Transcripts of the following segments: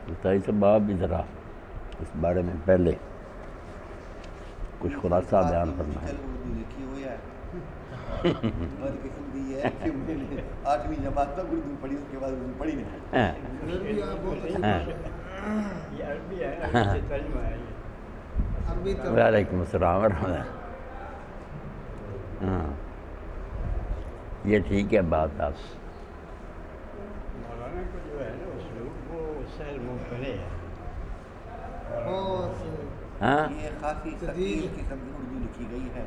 بتائی سے باب بھی ذرا اس بارے میں پہلے کچھ خلاصہ بیان کرنا ہے. اردو لکھی ہوئی ہے بد قسمتی یہ ہے کہ میں نے 8ویں جماعت تک اردو پڑھی، اس کے بعد اردو پڑھی نہیں. وعلیکم السلام ورحمۃ اللہ. ہاں یہ ٹھیک ہے بات. آپ مولانا کو جو ہے نا اسلوب وہ سہل ممتنع ہے. ہاں یہ خاصی ثقیل قسم کی اردو لکھی گئی ہے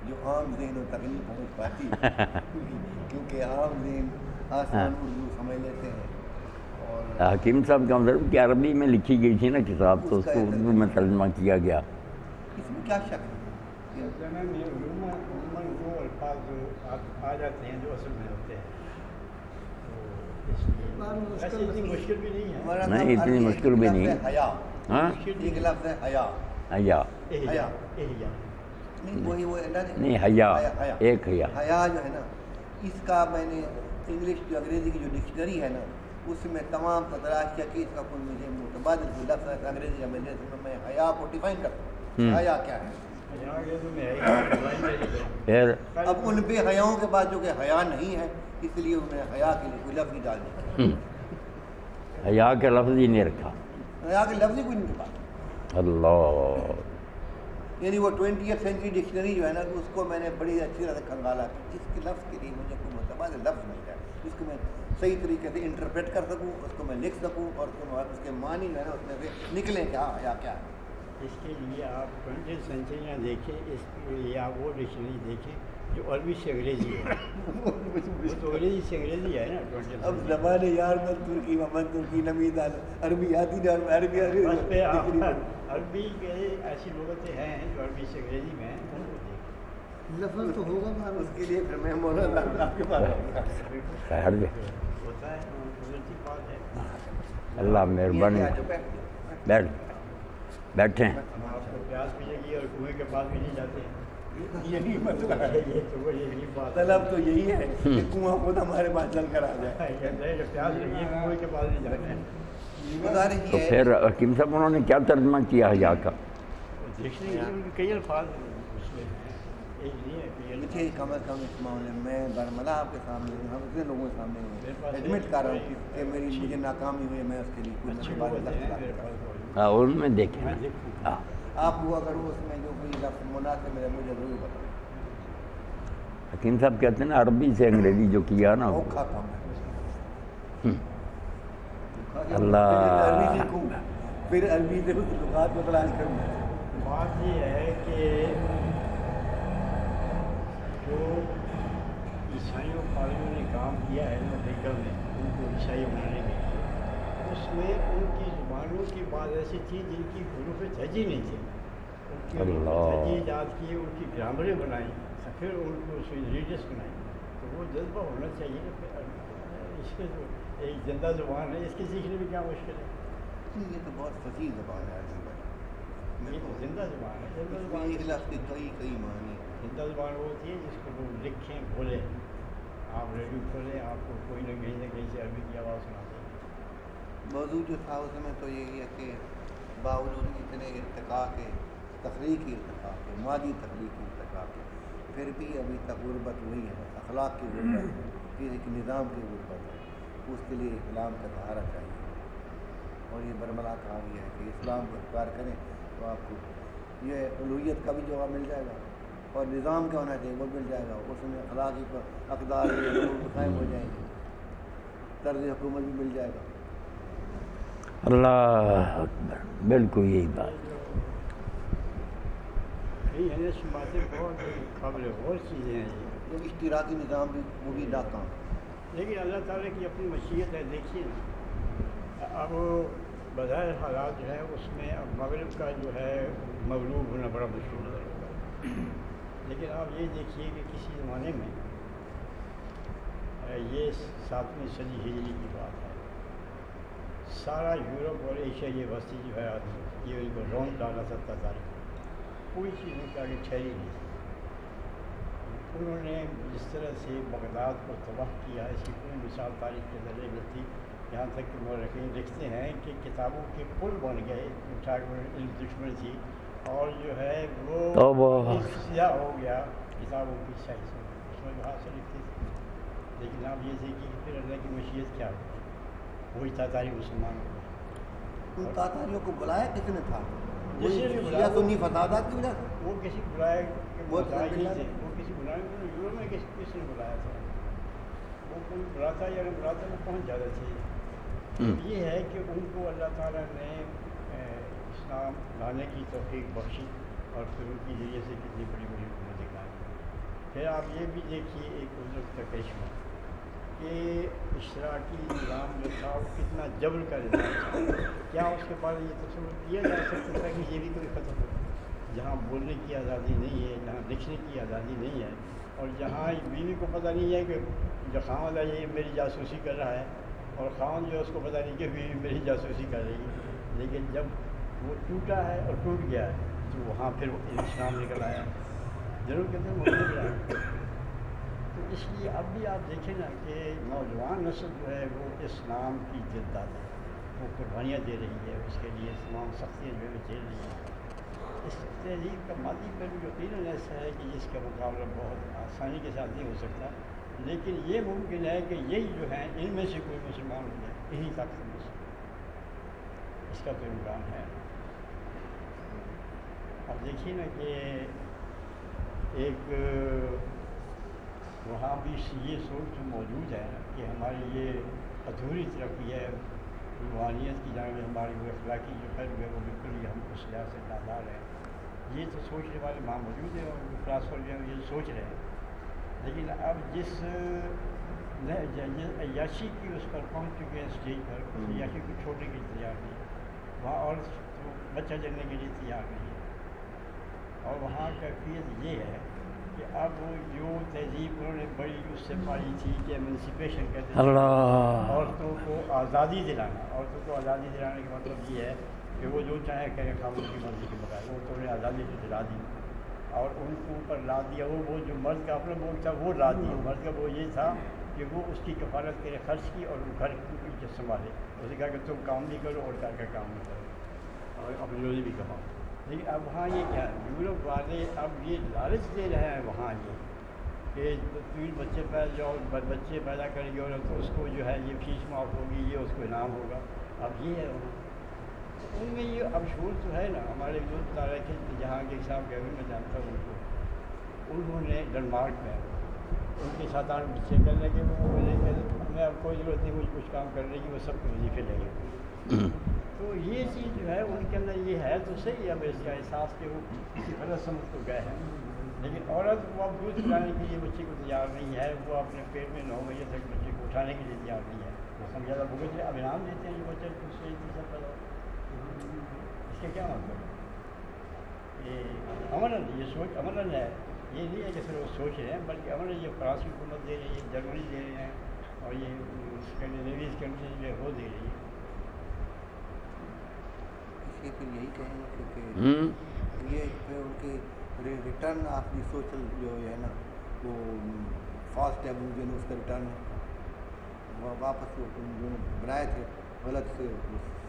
جو عام ذہنوں تک نہیں پہنچ پاتی کیونکہ عام ذہن آسان اردو سمجھ لیتے ہیں. اور حکیم صاحب کا مطلب کہ عربی میں لکھی گئی تھی نا کتاب، تو اس کو اردو میں ترجمہ کیا گیا. اس میں کیا شک ہے؟ عموماً وہ الفاظ آ جاتے ہیں جو اصل میں ہوتے ہیں، تو اس لیے مشکل بھی نہیں ہے. ہمارا نہیں اتنی مشکل بھی نہیں. حیا، ہاں ایک لفظ ہے حیا. حیا حیا نہیں وہی وہ نہیں، حیا ایک حیا. حیا جو ہے نا، اس کا میں نے انگلش جو انگریزی کی جو ڈکشنری ہے نا اس میں تمام تلاش کیا کہ اس کا کوئی مجھے متبادل کوئی لفظ ہے انگریزی یا میں حیا کو ڈیفائن کرتا ہوں. حیا کیا ہے؟ پھر اب ان بے حیاؤں کے بعد جو کہ حیا نہیں ہے اس لیے انہوں نے حیا کے لیے کوئی لفظ ہی ڈال دیا. حیا کا لفظ ہی نہیں رکھا. حیا کے لفظ ہی کوئی نہیں پاتا. اللہ. یعنی وہ 20th سینچری ڈکشنری جو ہے نا اس کو میں نے بڑی اچھی طرح سے کھنگالا کہ اس کے لفظ کے لیے مجھے کوئی متبادل لفظ مل جائے اس کو میں صحیح طریقے سے انٹرپریٹ کر سکوں، اس کو میں لکھ سکوں اور اس کے معنی میں نا اس میں سے نکلیں کیا حیا کیا ہے. اس کے لیے آپ 20th سینچری دیکھیں، اس کے لیے آپ وہ ڈکشنری دیکھیں جو عربی سے انگریزی ہے. وہ تو انگریزی سے انگریزی ہے نا. اب زبان یار من ترکی محمد ترکی نمید عربی آتی نہیں. عربی عربی کے ایسی لغتیں ہیں جو عربی سے انگریزی میں ہیں، ان کو دیکھیں. لفظ تو ہوگا اس کے لیے پھر میں مولانا آپ کے پاس خیر بھی ہوتا ہے، قدرتی بات ہے. اللہ مہربانی. بیٹھے ہیں. ہم آپ کو پیاس بھی لگی اور کنویں کے پاس بھی نہیں جاتے ہیں. یہی مسئلہ ہے. یہ تو وہ یہی بات طلب تو یہی ہے کہ کنواں خود ہمارے پاس چل کر آ جائے. ہے. پیاس لگی ہے کنویں کے پاس نہیں جاتے ہیں. گزارش تو یہ ہے پھر حکیم صاحب انہوں نے کیا ترجمہ کیا حیا کا؟ ڈکشنری ان کے کئی الفاظ اس میں ہیں، ایک نہیں ہے کئی الفاظ. مجھے کم از کم اس معاملے میں برملا آپ کے سامنے ہم اتنے لوگوں کے سامنے ایڈمٹ کر رہا ہوں کہ مجھے ناکامی ہوئی ہے. میں اس کے لیے کوئی اچھی بات لغتیں ہیں میرے پاس نہیں. تھوڑی. ہاں ان میں دیکھیں میں نا. دیکھوں. ہاں آپ کو اگر اس میں جو کوئی لفظ مناسب ہے مجھے ضرور بتائیں. حکیم صاحب کہتے ہیں نا عربی سے انگریزی جو کیا نا اوکھا کام ہے. اللہ. عربی سیکھوں پھر عربی سے اس لغات کو تلاش کروں. بات یہ ہے کہ جو عیسائیوں والوں نے کام کیا ہے میڈیکل میں ان کو عیسائی بنانے کے لیے، اس میں ان کی زبانوں کی بات ایسی تھی جن کی حروف جھجی نہیں تھی. ان کی حروف جھجی ایجاد کی، ان کی گرامریں بنائیں، پھر ان کو ریڈس بنائیں. تو وہ جذبہ ہونا چاہیے کہ اس کے جو ایک زندہ زبان ہے اس کے سیکھنے میں کیا مشکل ہے. یہ تو بہت فصیح زبان ہے. یہ تو زندہ زبان ہے. زندہ اس میں زبان ایک لفظ کے کئی معنی ہیں. زندہ زبان وہ ہوتی ہے جس کو لوگ لکھیں بولیں. آپ ریڈیو کھولیں آپ کو کوئی نہ کہیں سے عربی کی آواز سناتے ہیں. موضوع جو تھا اس میں تو یہی ہے کہ باوجود اتنے ارتقاء کے، تخلیقی ارتقاء کے، مادی تخلیقی ارتقاء کے، پھر بھی ابھی تک غربت وہی ہے. اخلاق کی غربت ہے، ایک نظام کی غربت ہے. اس کے لیے اسلام کا سہارا چاہیے. اور یہ برملا کہا گیا ہے کہ اسلام کو اختیار کریں تو آپ کو یہ الوہیت کا بھی جواب مل جائے گا اور نظام کا ہونا چاہیے وہ مل جائے گا. اس میں اخلاقی اقدار قائم ہو جائیں گے، طرز حکومت بھی مل جائے گا. اللہ اکبر. بالکل یہی بات. یہی ہے باتیں بہت قابل غور چیزیں ہیں یہ. ایک اشتراکی نظام بھی وہ بھی ناکام. لیکن اللہ تعالیٰ کی اپنی مشیت ہے. دیکھیے اب بظاہر حالات جو ہے اس میں اب مغرب کا جو ہے مغلوب ہونا بڑا مشکل نظر ہوتا ہے. لیکن آپ یہ دیکھیے کہ کسی زمانے میں یہ 7ویں صدی ہجری کی بات ہے، سارا یورپ اور ایشیا یہ وسطی جو ہے آدمی یہ ان کو رون ڈالا سکتا تھا. کوئی چیز ان کے آگے ٹھہری نہیں. انہوں نے جس طرح سے بغداد کو تباہ کیا اس کی کوئی مثال تاریخ کے ذریعے میں تھی. یہاں تک کہ مورخین لکھتے ہیں کہ کتابوں کے پل بن گئے، علم دشمن تھی، اور جو ہے وہ سیاہ ہو گیا کتابوں کی سائز سے، اس میں بہت سے لکھتے تھے. لیکن آپ یہ دیکھیے کہ پھر اللہ کی مشیت کیا ہوئی، وہی تاتاری مسلمان ہو گئے. ان تاتاریوں کو بلایا کس نے تھا؟ جسے بھی بلایا سنی فسادات کی وجہ سے وہ کسی بلائے وہ کسی بلائے یورپ میں کس نے بلایا تھا، وہ کوئی بلاتا یا نہ بلاتا وہ پہنچ جاتا تھے. یہ ہے کہ ان کو اللہ تعالیٰ نے اسلام لانے کی توفیق بخشی اور پھر ان کی ذریعے سے کتنی بڑی بڑی حکومتیں دکھائی. پھر آپ یہ بھی دیکھیے ایک بزرگ کا کرشمہ کہ اشتراکی نظام جو تھا وہ کتنا جبر کا نظام تھا. کیا اس کے بعد یہ تصور کیا جا سکتا تھا کہ یہ بھی کوئی ختم ہو، جہاں بولنے کی آزادی نہیں ہے، جہاں لکھنے کی آزادی نہیں ہے، اور جہاں بیوی کو پتہ نہیں ہے کہ جو خاوند ہے یہ میری جاسوسی کر رہا ہے، اور خاوند جو ہے اس کو پتہ نہیں کہ بیوی میری جاسوسی کر رہی ہے. لیکن جب وہ ٹوٹا ہے اور ٹوٹ گیا ہے تو وہاں پھر اسلام نکل آیا. ضرور کہتے ہیں وہ نکل آیا. تو اس لیے اب بھی آپ دیکھیں نا کہ نوجوان نسل جو ہے وہ اسلام کی جدت ہے، وہ قربانیاں دے رہی ہے، اس کے لیے تمام سختیاں جو ہے وہ جھیل رہی ہے. اس تہذیب کا مادی پہلو یقیناً ایسا ہے کہ جس کا مقابلہ بہت آسانی کے ساتھ نہیں ہو سکتا، لیکن یہ ممکن ہے کہ یہی جو ہیں ان میں سے کوئی مسلمان ہو جائے، یہی طاقت میں سے اس کا تو امکان ہے. اب دیکھیے نا کہ ایک وہاں بھی یہ سوچ جو موجود ہے کہ ہماری یہ ادھوری ترقی ہے، روحانیت کی جانب ہماری وہ اخلاقی جو فرق ہے وہ بالکل ہی ہم اس لحاظ سے نادار ہے. یہ تو سوچنے والے وہاں موجود ہیں اور فلاسفر جو ہیں یہ سوچ رہے ہیں. لیکن اب جس عیاشی کی اس پر پہنچ چکے ہیں اسٹیج پر، اس عیاشی کو چھوڑنے کے لیے تیار نہیں ہے. وہاں اور بچہ جلنے کے لیے تیار نہیں ہے. اور وہاں کیفیت یہ ہے کہ اب جو تہذیب انہوں نے بڑی اس سے پائی تھی کہ ایمنسپیشن کہتے ہیں، عورتوں کو آزادی دلانا. عورتوں کو آزادی دلانے کا مطلب یہ ہے کہ وہ جو چاہے کریں خاموشی کی مرضی کے بغیر، وہ تو انہیں آزادی سے دلا دی اور ان کو اوپر لا دیا. وہ جو مرد کا اپنا بول تھا وہ لا دیا. مرد کا وہ یہ تھا کہ وہ اس کی کفالت کرے، خرچ کی، اور وہ گھر کی عزت سنبھالے. اس نے کہا کہ تم کام بھی کرو اور گھر کا کام بھی کرو اور اپنی روزی بھی کماؤ. لیکن اب وہاں یہ کیا ہے، یورپ والے اب یہ لالچ دے رہے ہیں وہاں یہ کہ تین بچے پیدا جاؤ، بچے پیدا کریں گے اور تو اس کو جو ہے یہ فیس معاف ہوگی، یہ اس کو انعام ہوگا. اب یہ ہے وہاں ان میں یہ اب شعور تو ہے نا. ہمارے جو بتا رہے تھے جہاں کے صاحب گئے میں جانتا ہوں ان کو، انہوں نے ڈنمارک میں ان کے 7-8 بچے کر لیں گے. وہ میں اب کوئی ضرورت نہیں مجھے کچھ کام کرنے کی، وہ سب کو وظیفے لیں گے. تو یہ چیز جو ہے ان کے اندر یہ ہے تو صحیح ہے. اب اس کا احساس کہ وہ کسی غلط سمجھ کو گئے ہیں. لیکن عورت وہ اب دودھ پلانے کے لیے بچے کو تیار نہیں ہے، وہ اپنے پیٹ میں 9 مہینے تک بچے کو اٹھانے کے لیے تیار نہیں ہے. وہ سمجھا بھگت اب انعام دیتے ہیں جو بچے دوسرے تیسرا پیدا. اس کا کیا مطلب ہے؟ یہ امن، یہ سوچ امن ہے. یہ نہیں ہے کہ صرف وہ سوچ رہے ہیں، بلکہ امن یہ فرانسی حکومت دے رہی ہے، جرمنی دے رہے ہیں، اور یہ اسکینڈینیویز کنٹریز جو ہے وہ دے رہی ہے. پھر یہی کہیں گے کہ یہ پھر ان کے ریٹرن آف دی سوشل جو ہے نا وہ فاسٹ ایولیوشن، اس کا ریٹرن واپس جو بنائے تھے غلط سے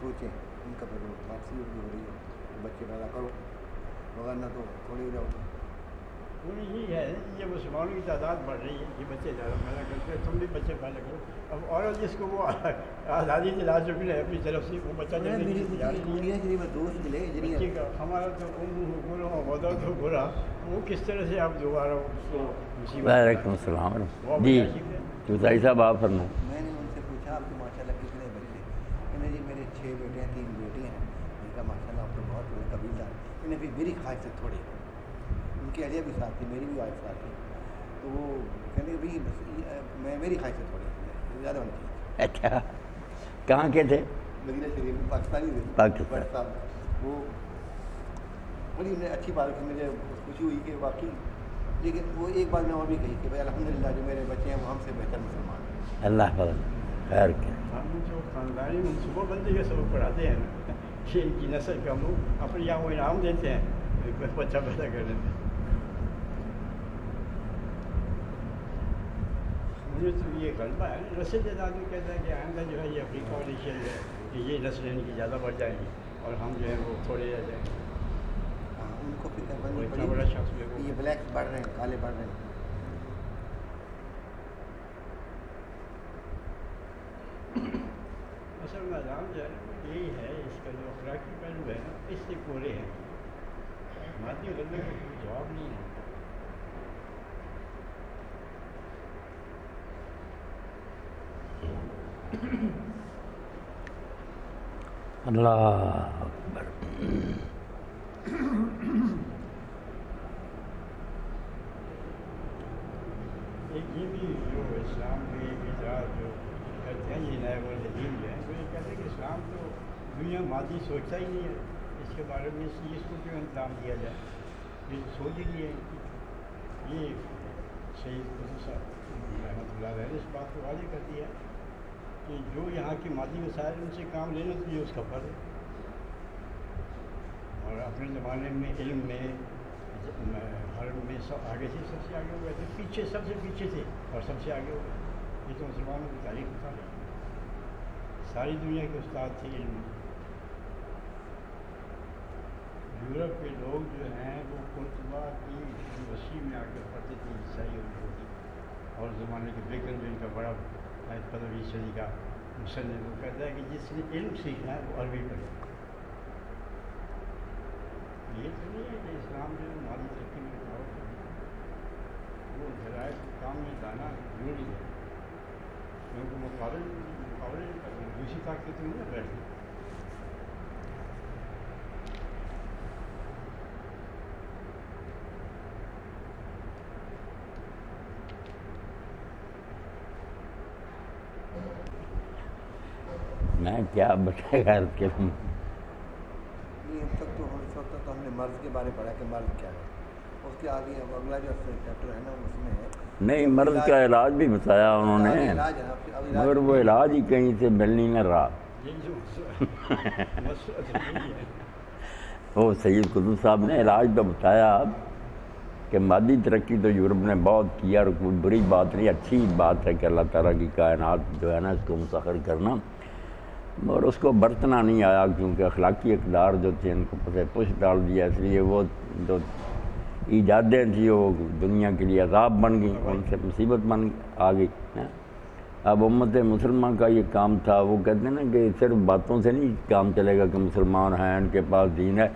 سوچیں ان کا پھر واپسی ہو رہی ہے. بچے پیدا کرو وغیرہ تو تھوڑی ہو جاؤ. یہی ہے یہ مسلمانوں کی تعداد بڑھ رہی ہے، یہ بچے زیادہ پیدا کرتے ہیں، تم بھی بچے پیدا کرو. اب عورت جس کو وہ آزادی دلا چکی ہے اپنی طرف سے، وہ بچہ جلنے کی تیاری نہیں ہے. دوست ملے بچے کا ہمارا تو گرا ودا تو گرا، وہ کس طرح سے آپ دوبارہ اس کو مصیبت. وعلیکم السلام جی چودھری صاحب آپ فرمائیں. میں نے ان سے پوچھا آپ کے ماشاء اللہ کتنے بچے؟ انہیں جی میرے 6 بیٹے ہیں 3 بیٹی ہیں. ان کا ماشاء اللہ آپ تو بہت بڑے قبیلدار. انہیں بھی میری خواہش سے تھوڑے، ان کی اہلیہ بھی ساتھ تھی، میری بھی وائف ساتھ تھی. تو وہ کہنے بھی میں میری خواہش سے تھوڑے زیادہ ہونا چاہیے. اچھا کہاں کے تھے؟ مدینہ شریف پاکستانی تھے. پاکستان صاحب وہ بڑی اچھی بات کی، مجھے خوشی ہوئی کہ واقعی. لیکن وہ ایک بات میں اور بھی کہی کہ بھائی الحمدللہ جو میرے بچے ہیں وہ ہم سے بہتر مسلمان ہیں. اللہ فضل خیر کیا. ہم جو خاندانی منصوبہ بندی کا سبق پڑھاتے ہیں کہ ان کی نسل کا منہ اپنے یہاں وہ انعام دیتے ہیں بچہ پیدا کرنے میں. میں تو یہ غلبہ ہے نا، نسل جد آدمی کہتا ہے کہ آئندہ جو ہے یہ افریقہ اور ایشیا جو ہے کہ یہ نسلیں ان کی زیادہ بڑھ جائیں گی اور ہم جو ہے وہ تھوڑے رہ جائیں گے. ان کو فکر وہ بننی اتنا پڑی بڑا شخص جو ہے کہ یہ بلیک بڑھ رہے ہیں، کالے بڑھ رہے ہیں. اصل نظام جو ہے نا یہی ہے، اس کا جو اخلاقی پہلو ہے نا اس سے کورے ہیں. مادی غلبے کا کوئی جواب نہیں ہے. اللہ اکبر. ایک یہ بھی جو اسلام کے اعتراض جو کرتے ہیں یہ نئے والدین جو ہیں وہ یہ کہتے ہیں کہ اسلام تو دنیا مادی سوچتا ہی نہیں ہے، اس کے بارے میں اس کو کیوں انتظام دیا جائے، یہ سوچ ہی نہیں ہے. یہ سید قطب صاحب رحمۃ اللہ علیہ نے اس بات کو واضح کر دیا کہ جو یہاں کے مادی وسائل ان سے کام لینا تو یہ اس کا فرض ہے. اور اپنے زمانے میں علم میں حرم میں سب آگے سے سب سے آگے ہو گئے تھے، پیچھے سب سے پیچھے تھے اور سب سے آگے ہو گئے. یہ تو مسلمانوں کی تاریخ بتا رہی ہے. ساری دنیا کے استاد تھے علم میں. یورپ کے لوگ جو ہیں وہ قرطبہ کی یونیورسٹی میں آ کے پڑھتے تھے، عیسائی اور اور زمانے کے بیکن جو ان کا بڑا 15ویں صدی کا مصنف وہ کہتا ہے کہ جس نے علم سیکھنا ہے وہ عربی پڑھے. یہ تو نہیں ہے کہ اسلام جو ہے مالی ترقی میں رکاوٹ ہے، وہ ذرائع کام میں لانا ضروری ہے کیونکہ مقابلے دوسری طاقتیں تو نہیں نا بیٹھتی. میں کیا بچے گا کے نہیں اب تک تو اس وقت تو ہم نے مرض کے بارے پڑھا کہ مرض کیا ہے. اس کے آگے اب اگلا جو چیپٹر ہے نا اس میں ہے نہیں، مرض کا علاج بھی بتایا انہوں نے، علاج ہے. اب علاج مگر وہ علاج ہی کہیں سے مل نہیں نہ رہا. یہ جو مسئلہ ہے وہ سید قطب صاحب نے علاج تو بتایا کہ مادی ترقی تو یورپ نے بہت کیا اور کوئی بری بات نہیں، اچھی بات ہے کہ اللہ تعالیٰ کی کائنات جو ہے نا اس کو مسخر کرنا، اور اس کو برتنا نہیں آیا کیونکہ اخلاقی اقدار جو تھے ان کو پسے پش ڈال دیا. اس لیے وہ جو ایجادیں تھیں وہ دنیا کے لیے عذاب بن گئیں، ان سے مصیبت بن آ گئی. اب امت مسلمہ کا یہ کام تھا، وہ کہتے ہیں نا کہ صرف باتوں سے نہیں کام چلے گا کہ مسلمان ہیں ان کے پاس دین ہے،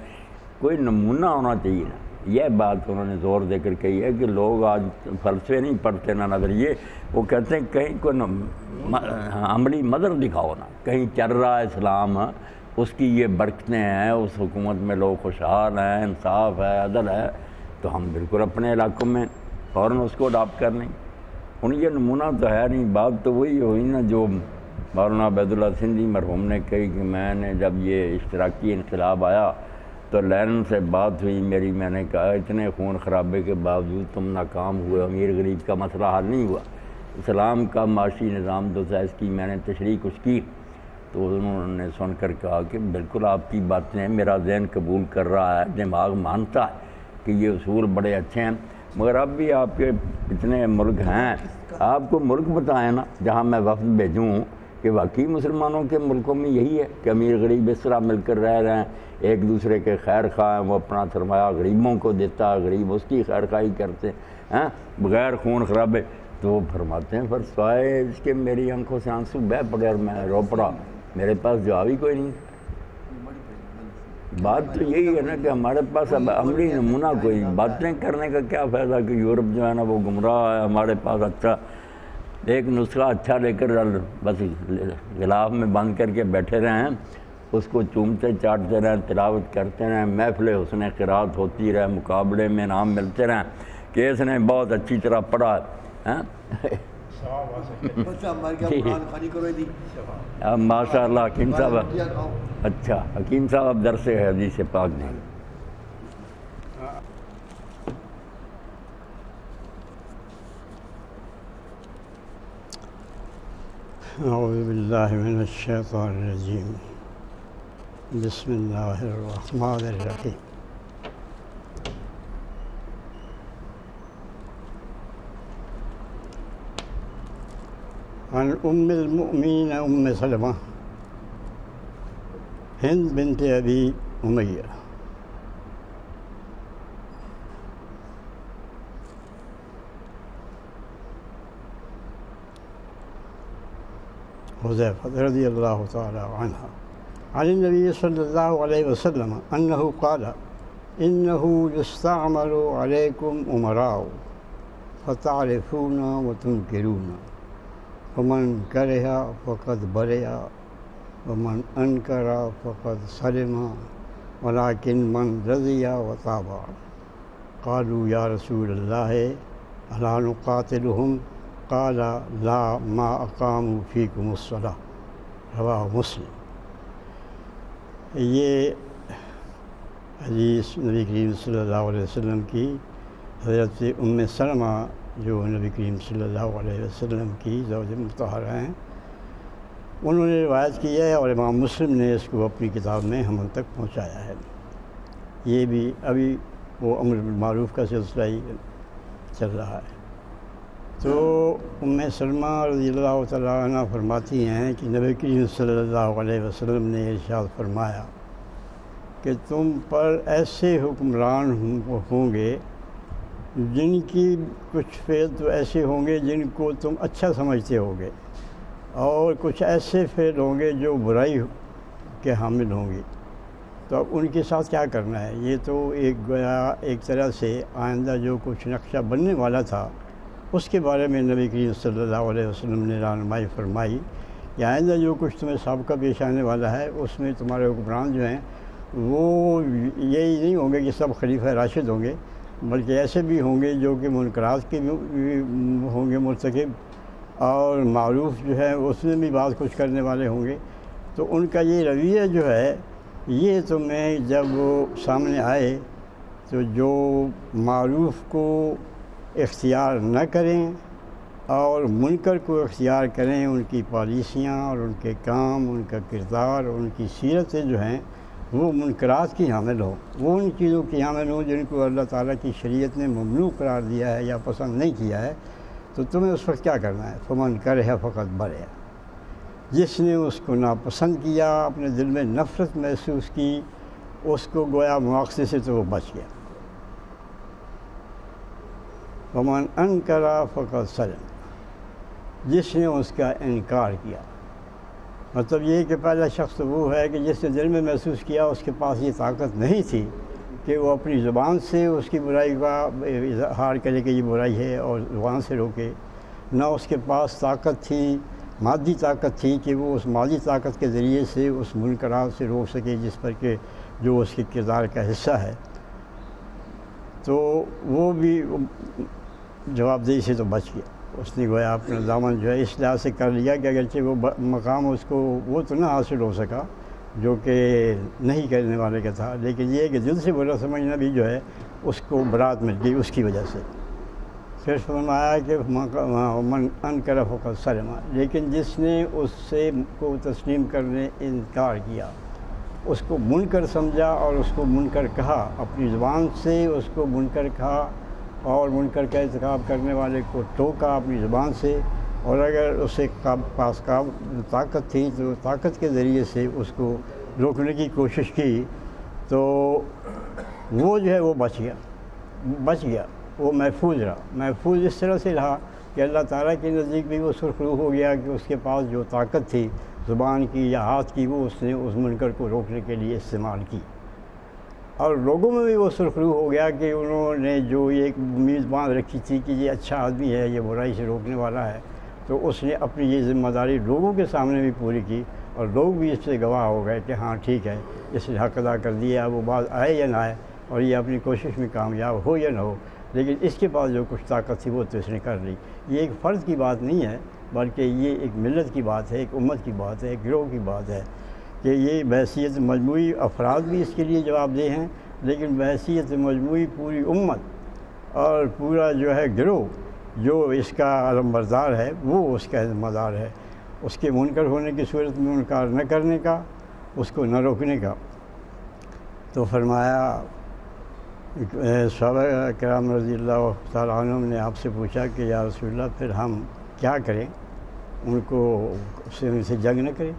کوئی نمونہ ہونا چاہیے نا. یہ بات انہوں نے زور دے کر کہی ہے کہ لوگ آج فلسفے نہیں پڑھتے نہ نظریے، وہ کہتے ہیں کہیں کوئی عملی مظہر دکھاؤ نا، کہیں چل رہا ہے اسلام، اس کی یہ برکتیں ہیں، اس حکومت میں لوگ خوشحال ہیں، انصاف ہے، عدل ہے، تو ہم بالکل اپنے علاقوں میں فوراً اس کو اڈاپٹ کر لیں. ان یہ نمونہ تو ہے نہیں. بات تو وہی ہوئی نا جو مولانا عبید اللہ سندھی مرحوم نے کہی کہ میں نے جب یہ اشتراکی انقلاب آیا تو لینن سے بات ہوئی میری، میں نے کہا اتنے خون خرابے کے باوجود تم ناکام ہوئے، امیر غریب کا مسئلہ حل نہیں ہوا، اسلام کا معاشی نظام تو اس کی میں نے تشریح کچھ کی. تو انہوں نے سن کر کہا کہ بالکل آپ کی باتیں میرا ذہن قبول کر رہا ہے، دماغ مانتا ہے کہ یہ اصول بڑے اچھے ہیں، مگر اب بھی آپ کے اتنے ملک ہیں، آپ کو ملک بتائیں نا جہاں میں وفد بھیجوں کہ واقعی مسلمانوں کے ملکوں میں یہی ہے کہ امیر غریب اس طرح مل کر رہ رہے ہیں، ایک دوسرے کے خیر خواہ ہیں، وہ اپنا سرمایہ غریبوں کو دیتا ہے، غریب اس کی خیر خواہی کرتے ہیں بغیر خون خرابے. تو وہ فرماتے ہیں سوائے اس کے میری آنکھوں سے آنسو بہہ پڑے اور میں رو پڑا، میرے پاس جواب ہی کوئی نہیں. بات تو یہی ہے نا کہ ہمارے پاس اب عملی نمونہ کوئی، باتیں کرنے کا کیا فائدہ کہ یورپ جو ہے نا وہ گمراہ ہے، ہمارے پاس اچھا ایک نسخہ اچھا لے کر بس غلاف میں بند کر کے بیٹھے رہے ہیں، اس کو چومتے چاٹتے رہیں، تلاوت کرتے رہیں، محفل حسن قرات ہوتی رہے، مقابلے میں انعام ملتے رہیں کہ اس نے بہت اچھی طرح پڑھا ہے. اب ماشاء اللہ حکیم صاحب، اچھا حکیم صاحب اب درس حدیث پاک دیں. اعوذ باللہ من الشیطان الرجیم، بسم اللہ الرحمن الرحیم. عن ام المؤمنین ام سلمہ ہند بنت ابی امیہ حذیفہ رضی اللہ تعالی عنہ عن النبی صلی اللہ علیہ وسلم انہ قال انہ یستعمل علیکم امراء فتعرفون وتنکرون فمن کرہ فقد برئ ومن انکر فقد سلم ولکن من رضی وتابع قالوا یا رسول اللہ الا نقاتلہم قال لا ما اقاموا فیکم الصلاۃ رواہ مسلم۔ یہ حدیث نبی کریم صلی اللہ علیہ وسلم کی حضرت ام سلمہ جو نبی کریم صلی اللہ علیہ وسلم کی زوج مطہرہ ہیں، انہوں نے روایت کی ہے اور امام مسلم نے اس کو اپنی کتاب میں ہم تک پہنچایا ہے۔ یہ بھی ابھی وہ امر بالمعروف کا سلسلہ ہی چل رہا ہے۔ تو ام سلمہ رضی اللہ تعالیٰ عنہ فرماتی ہیں کہ نبی کریم صلی اللہ علیہ وسلم نے ارشاد فرمایا کہ تم پر ایسے حکمران ہوں گے جن کی کچھ فعل تو ایسے ہوں گے جن کو تم اچھا سمجھتے ہوگے، اور کچھ ایسے فعل ہوں گے جو برائی کے حامل ہوں گے۔ تو اب ان کے ساتھ کیا کرنا ہے؟ یہ تو ایک طرح سے آئندہ جو کچھ نقشہ بننے والا تھا اس کے بارے میں نبی کریم صلی اللہ علیہ وسلم نے رہنمائی فرمائی کہ آئندہ جو کچھ تمہیں سابقہ پیش آنے والا ہے اس میں تمہارے حکمران جو ہیں وہ یہی نہیں ہوں گے کہ سب خلیفہ راشد ہوں گے، بلکہ ایسے بھی ہوں گے جو کہ منکرات کے بھی ہوں گے مرتکب، اور معروف جو ہے اس میں بھی بات کچھ کرنے والے ہوں گے۔ تو ان کا یہ رویہ جو ہے یہ تمہیں جب سامنے آئے تو جو معروف کو اختیار نہ کریں اور منکر کو اختیار کریں، ان کی پالیسیاں اور ان کے کام، ان کا کردار اور ان کی سیرتیں جو ہیں وہ منکرات کی حامل ہوں، وہ ان چیزوں کی حامل ہوں جن کو اللہ تعالیٰ کی شریعت نے ممنوع قرار دیا ہے یا پسند نہیں کیا ہے۔ تو تمہیں اس وقت کیا کرنا ہے؟ فمن کرہ فقد برئ، جس نے اس کو ناپسند کیا، اپنے دل میں نفرت محسوس کی، اس کو گویا مواخذے سے تو وہ بچ گیا۔ ومن انکر فقد سلم، جس نے اس کا انکار کیا، مطلب یہ کہ پہلا شخص وہ ہے کہ جس نے دل میں محسوس کیا اس کے پاس یہ طاقت نہیں تھی کہ وہ اپنی زبان سے اس کی برائی کا اظہار کرے کہ یہ برائی ہے اور زبان سے روکے، نہ اس کے پاس طاقت تھی، مادی طاقت تھی کہ وہ اس مادی طاقت کے ذریعے سے اس منکرات سے روک سکے جس پر کہ جو اس کے کردار کا حصہ ہے۔ تو وہ بھی جواب دہی سے تو بچ گیا، اس نے گویا اپنا دامن جو ہے اس لحاظ سے کر لیا کہ اگرچہ وہ مقام اس کو وہ تو نہ حاصل ہو سکا جو کہ نہیں کرنے والے کا تھا، لیکن یہ کہ دل سے برا سمجھنا بھی جو ہے اس کو برات مل گئی اس کی وجہ سے۔ پھر فرمایا کہ من انکر فقد سلم، لیکن جس نے اس سے کو تسلیم کرنے انکار کیا، اس کو منکر سمجھا اور اس کو منکر کہا، اپنی زبان سے اس کو منکر کہا اور منکر کا ارتکاب کرنے والے کو ٹوکا اپنی زبان سے، اور اگر اسے پاس طاقت تھی تو طاقت کے ذریعے سے اس کو روکنے کی کوشش کی، تو وہ جو ہے وہ بچ گیا، وہ محفوظ رہا۔ محفوظ اس طرح سے رہا کہ اللہ تعالیٰ کے نزدیک بھی وہ سرخرو ہو گیا کہ اس کے پاس جو طاقت تھی زبان کی یا ہاتھ کی وہ اس نے اس منکر کو روکنے کے لیے استعمال کی، اور لوگوں میں بھی وہ سرخرو ہو گیا کہ انہوں نے جو ایک امید باندھ رکھی تھی کہ یہ اچھا آدمی ہے، یہ برائی سے روکنے والا ہے، تو اس نے اپنی یہ ذمہ داری لوگوں کے سامنے بھی پوری کی، اور لوگ بھی اس سے گواہ ہو گئے کہ ہاں ٹھیک ہے، اس نے حق ادا کر دیا، وہ بات آئے یا نہ آئے اور یہ اپنی کوشش میں کامیاب ہو یا نہ ہو، لیکن اس کے پاس جو کچھ طاقت تھی وہ تو اس نے کر لی۔ یہ ایک فرد کی بات نہیں ہے بلکہ یہ ایک ملت کی بات ہے، ایک امت کی بات ہے، ایک گروہ کی بات ہے کہ یہ بحیثیت مجموعی افراد بھی اس کے لیے جواب دہ ہیں، لیکن بحیثیت مجموعی پوری امت اور پورا جو ہے گروہ جو اس کا علمبردار ہے وہ اس کا ذمہ دار ہے، اس کے منکر ہونے کی صورت میں انکار نہ کرنے کا، اس کو نہ روکنے کا۔ تو فرمایا صحابہ کرام رضی اللہ تعالیٰ عنہم نے آپ سے پوچھا کہ یا رسول اللہ پھر ہم کیا کریں؟ ان کو ان سے جنگ نہ کرے.